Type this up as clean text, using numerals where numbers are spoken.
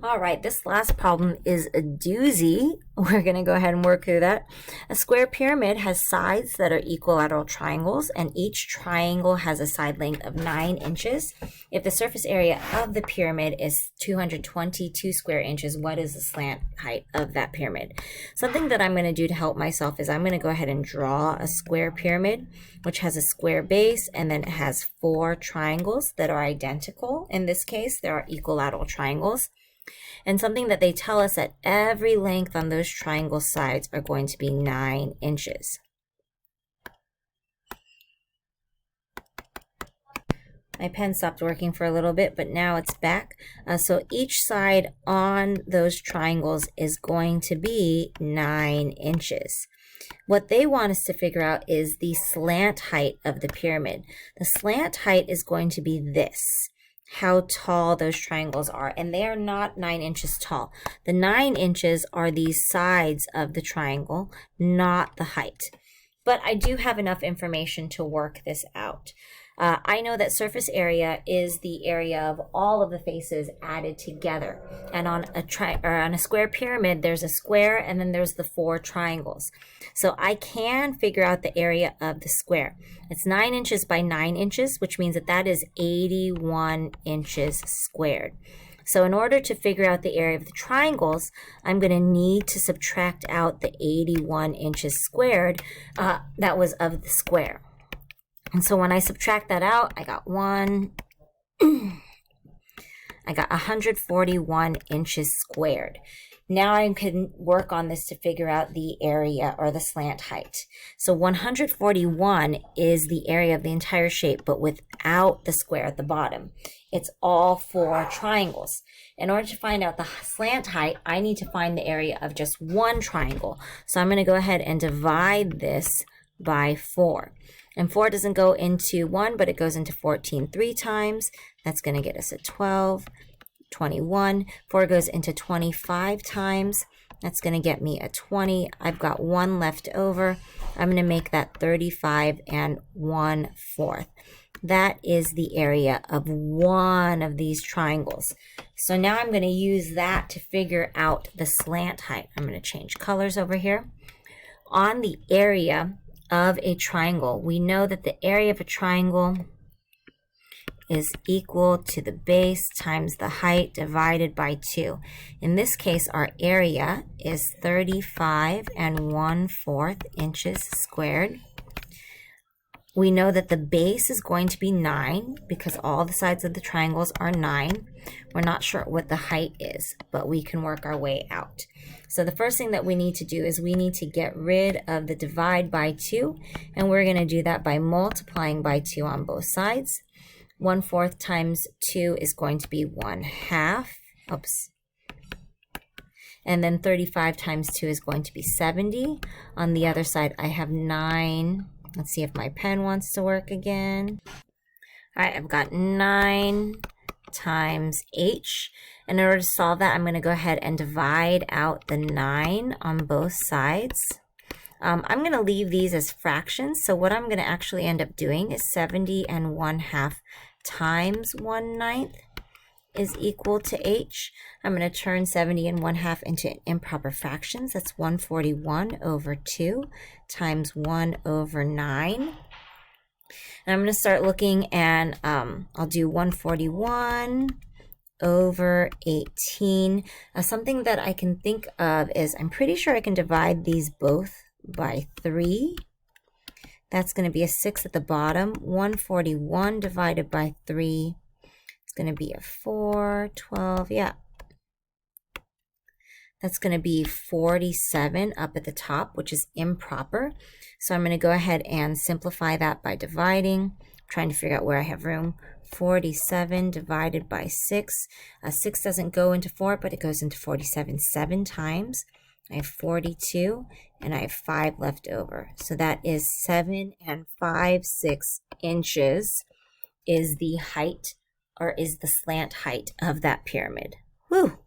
All right, this last problem is a doozy. We're going to go ahead and work through that. A square pyramid has sides that are equilateral triangles, and each triangle has a side length of 9 inches. If the surface area of the pyramid is 222 square inches, what is the slant height of that pyramid? Something that I'm going to do to help myself is I'm going to go ahead and draw a square pyramid, which has a square base, and then it has 4 triangles that are identical. In this case, there are equilateral triangles. And something that they tell us that every length on those triangle sides are going to be 9 inches. My pen stopped working for a little bit, but now it's back. So each side on those triangles is going to be 9 inches. What they want us to figure out is the slant height of the pyramid. The slant height is going to be this, how tall those triangles are, and they are not 9 inches tall. The 9 inches are the sides of the triangle, not the height. But I do have enough information to work this out. I know that surface area is the area of all of the faces added together. And on a square pyramid, there's a square and then there's the 4 triangles. So I can figure out the area of the square. It's 9 inches by 9 inches, which means that that is 81 inches squared. So in order to figure out the area of the triangles, I'm going to need to subtract out the 81 inches squared that was of the square. And so when I subtract that out, I got 141 inches squared. Now I can work on this to figure out the area or the slant height. So 141 is the area of the entire shape, but without the square at the bottom. It's all 4 triangles. In order to find out the slant height, I need to find the area of just one triangle. So I'm going to go ahead and divide this by 4. And 4 doesn't go into 1, but it goes into 14 3 times. That's going to get us a 12, 21. 4 goes into 25 times. That's going to get me a 20. I've got 1 left over. I'm going to make that 35 1/4. That is the area of one of these triangles. So now I'm going to use that to figure out the slant height. I'm going to change colors over here. On the area of a triangle, we know that the area of a triangle is equal to the base times the height divided by 2. In this case, our area is 35 1/4 inches squared. We know that the base is going to be 9 because all the sides of the triangles are 9. We're not sure what the height is, but we can work our way out. So the first thing that we need to do is we need to get rid of the divide by 2, and we're going to do that by multiplying by 2 on both sides. 1/4 times 2 is going to be 1/2. Oops. And then 35 times 2 is going to be 70. On the other side, I have 9. Let's see if my pen wants to work again. All right, I've got 9 times h. And in order to solve that, I'm going to go ahead and divide out the 9 on both sides. I'm going to leave these as fractions. So what I'm going to actually end up doing is 70 1/2 times 1/9 is equal to h. I'm going to turn 70 1/2 into improper fractions. That's 141 over 2 times 1/9. And I'm going to start looking, and I'll do 141 over 18. Something that I can think of is I'm pretty sure I can divide these both by 3. That's going to be a 6 at the bottom. 141 divided by 3. It's going to be a 4, 12, yeah. That's going to be 47 up at the top, which is improper. So I'm going to go ahead and simplify that by dividing, trying to figure out where I have room. 47 divided by 6. 6 doesn't go into 4, but it goes into 47 7 times. I have 42, and I have 5 left over. So that is 7 5/6 inches is the height, or is the slant height of that pyramid. Whew.